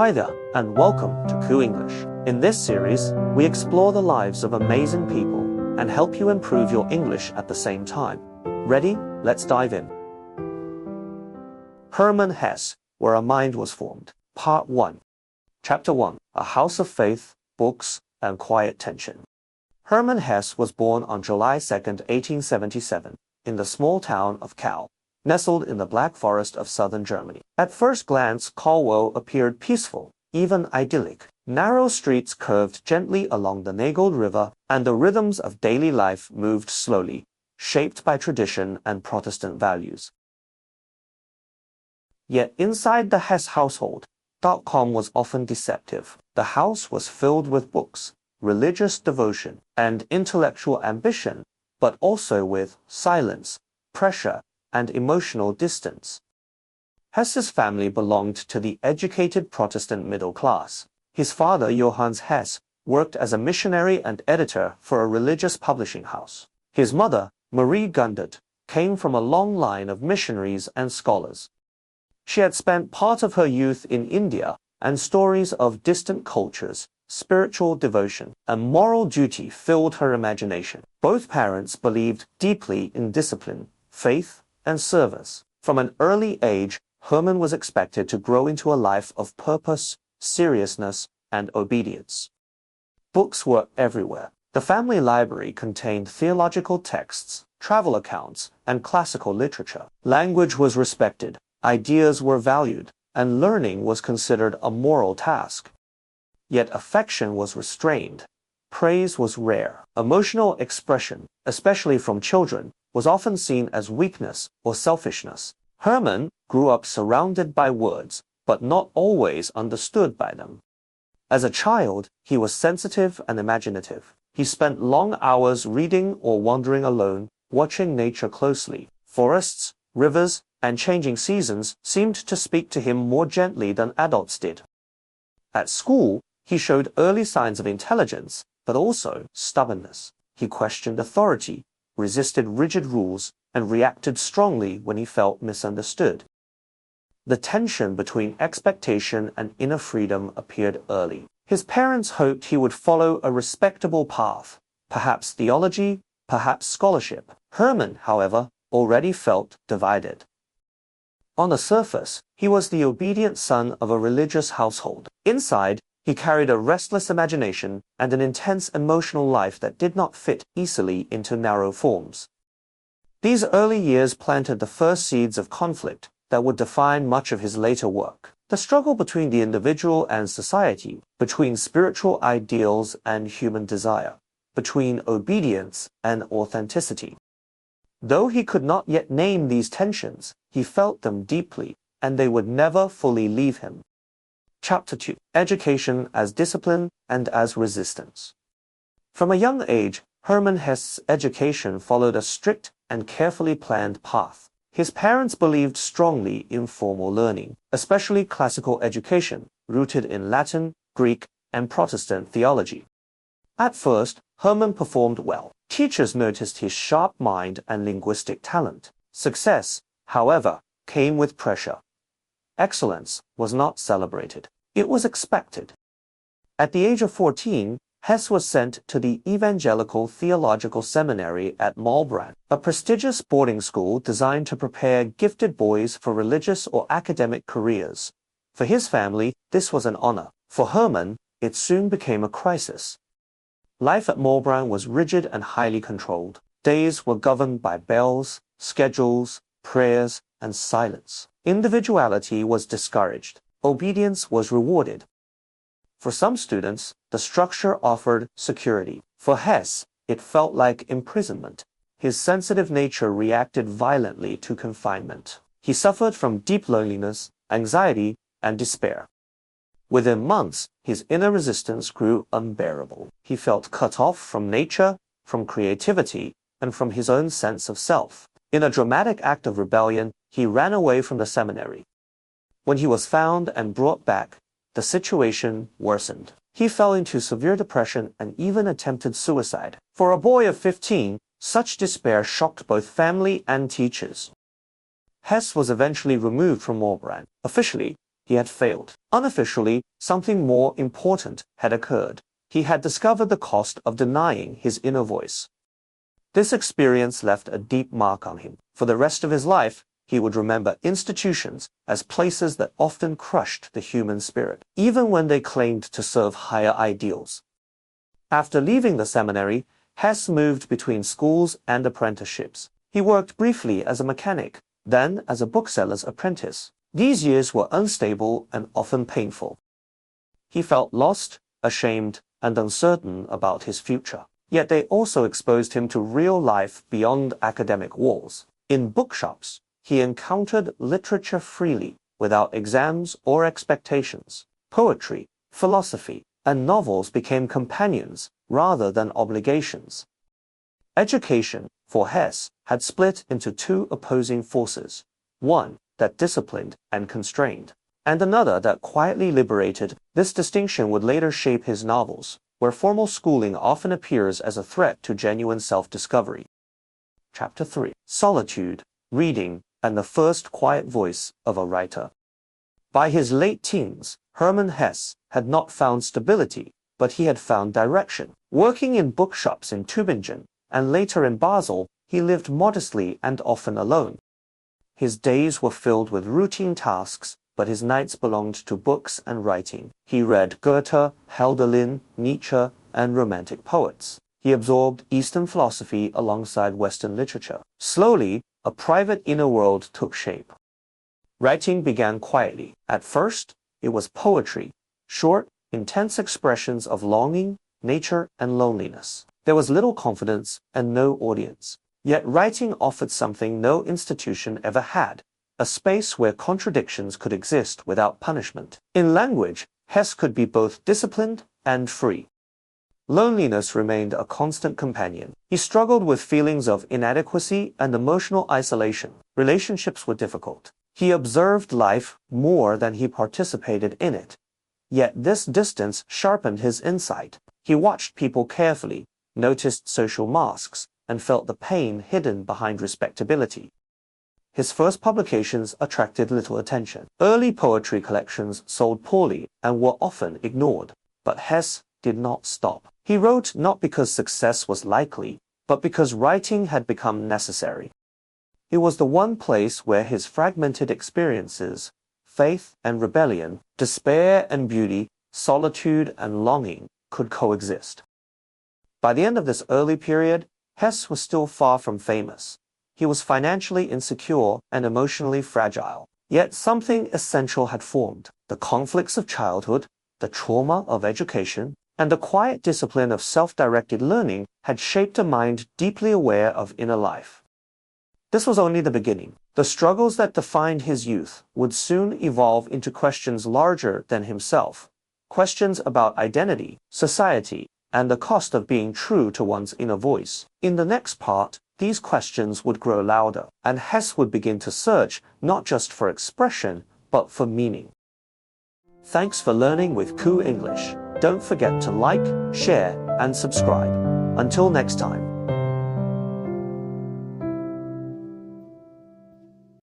Hi there, and welcome to Ku English. In this series, we explore the lives of amazing people and help you improve your English at the same time. Ready? Let's dive in. Hermann Hesse, Where a Mind Was Formed. Part 1. Chapter 1. A House of Faith, Books, and Quiet Tension. Hermann Hesse was born on July 2, 1877, in the small town of Kahl, nestled in the Black Forest of southern Germany. At first glance, Kahl appeared peaceful, even idyllic. Narrow streets curved gently along the Nagold River, and the rhythms of daily life moved slowly, shaped by tradition and Protestant values. Yet inside the Hesse household, .com was often deceptive. The house was filled with books, religious devotion, and intellectual ambition, but also with silence, pressure, and emotional distance. Hesse's family belonged to the educated Protestant middle class. His father, Johannes Hesse, worked as a missionary and editor for a religious publishing house. His mother, Marie Gundert, came from a long line of missionaries and scholars. She had spent part of her youth in India, and stories of distant cultures, spiritual devotion, and moral duty filled her imagination. Both parents believed deeply in discipline, faith, and service. From an early age, Hermann was expected to grow into a life of purpose, seriousness, and obedience. Books were everywhere. The family library contained theological texts, travel accounts, and classical literature. Language was respected, ideas were valued, and learning was considered a moral task. Yet affection was restrained. Praise was rare. Emotional expression, especially from children, was often seen as weakness or selfishness. Hermann grew up surrounded by words, but not always understood by them. As a child, he was sensitive and imaginative. He spent long hours reading or wandering alone, watching nature closely. Forests, rivers, and changing seasons seemed to speak to him more gently than adults did. At school, he showed early signs of intelligence, but also stubbornness. He questioned authority, resisted rigid rules, and reacted strongly when he felt misunderstood. The tension between expectation and inner freedom appeared early. His parents hoped he would follow a respectable path, perhaps theology, perhaps scholarship. Hermann, however, already felt divided. On the surface, he was the obedient son of a religious household. Inside, he carried a restless imagination and an intense emotional life that did not fit easily into narrow forms. These early years planted the first seeds of conflict that would define much of his later work. The struggle between the individual and society, between spiritual ideals and human desire, between obedience and authenticity. Though he could not yet name these tensions, he felt them deeply, and they would never fully leave him. Chapter 2. Education as Discipline and as Resistance. From a young age, Hermann Hesse's education followed a strict and carefully planned path. His parents believed strongly in formal learning, especially classical education, rooted in Latin, Greek, and Protestant theology. At first, Hermann performed well. Teachers noticed his sharp mind and linguistic talent. Success, however, came with pressure. Excellence was not celebrated. It was expected. At the age of 14, Hesse was sent to the Evangelical Theological Seminary at Maulbronn, a prestigious boarding school designed to prepare gifted boys for religious or academic careers. For his family, this was an honor. For Hermann, it soon became a crisis. Life at Maulbronn was rigid and highly controlled. Days were governed by bells, schedules, prayers, and silence. Individuality was discouraged. Obedience was rewarded. For some students, the structure offered security. For Hesse, it felt like imprisonment. His sensitive nature reacted violently to confinement. He suffered from deep loneliness, anxiety, and despair. Within months, his inner resistance grew unbearable. He felt cut off from nature, from creativity, and from his own sense of self. In a dramatic act of rebellion, he ran away from the seminary. When he was found and brought back, the situation worsened. He fell into severe depression and even attempted suicide. For a boy of 15, such despair shocked both family and teachers. Hesse was eventually removed from Maulbronn. Officially, he had failed. Unofficially, something more important had occurred. He had discovered the cost of denying his inner voice. This experience left a deep mark on him. For the rest of his life, he would remember institutions as places that often crushed the human spirit, even when they claimed to serve higher ideals. After leaving the seminary, Hesse moved between schools and apprenticeships. He worked briefly as a mechanic, then as a bookseller's apprentice. These years were unstable and often painful. He felt lost, ashamed, and uncertain about his future. Yet they also exposed him to real life beyond academic walls. In bookshops, he encountered literature freely, without exams or expectations. Poetry, philosophy, and novels became companions rather than obligations. Education, for Hesse, had split into two opposing forces, one that disciplined and constrained, and another that quietly liberated. This distinction would later shape his novels, where formal schooling often appears as a threat to genuine self-discovery. Chapter 3. Solitude, Reading, and the First Quiet Voice of a Writer. By his late teens, Hermann Hesse had not found stability, but he had found direction. Working in bookshops in Tübingen, and later in Basel, he lived modestly and often alone. His days were filled with routine tasks, but his nights belonged to books and writing. He read Goethe, Hölderlin, Nietzsche, and Romantic poets. He absorbed Eastern philosophy alongside Western literature. Slowly, a private inner world took shape. Writing began quietly. At first, it was poetry, short, intense expressions of longing, nature, and loneliness. There was little confidence and no audience. Yet writing offered something no institution ever had, a space where contradictions could exist without punishment. In language, Hesse could be both disciplined and free. Loneliness remained a constant companion. He struggled with feelings of inadequacy and emotional isolation. Relationships were difficult. He observed life more than he participated in it. Yet this distance sharpened his insight. He watched people carefully, noticed social masks, and felt the pain hidden behind respectability. His first publications attracted little attention. Early poetry collections sold poorly and were often ignored. But Hesse did not stop. He wrote not because success was likely, but because writing had become necessary. It was the one place where his fragmented experiences, faith and rebellion, despair and beauty, solitude and longing, could coexist. By the end of this early period, Hesse was still far from famous. He was financially insecure and emotionally fragile. Yet something essential had formed. The conflicts of childhood, the trauma of education, and the quiet discipline of self-directed learning had shaped a mind deeply aware of inner life. This was only the beginning. The struggles that defined his youth would soon evolve into questions larger than himself, questions about identity, society, and the cost of being true to one's inner voice. In the next part, these questions would grow louder, and Hesse would begin to search not just for expression, but for meaning. Thanks for learning with Ku English. Don't forget to like, share, and subscribe. Until next time.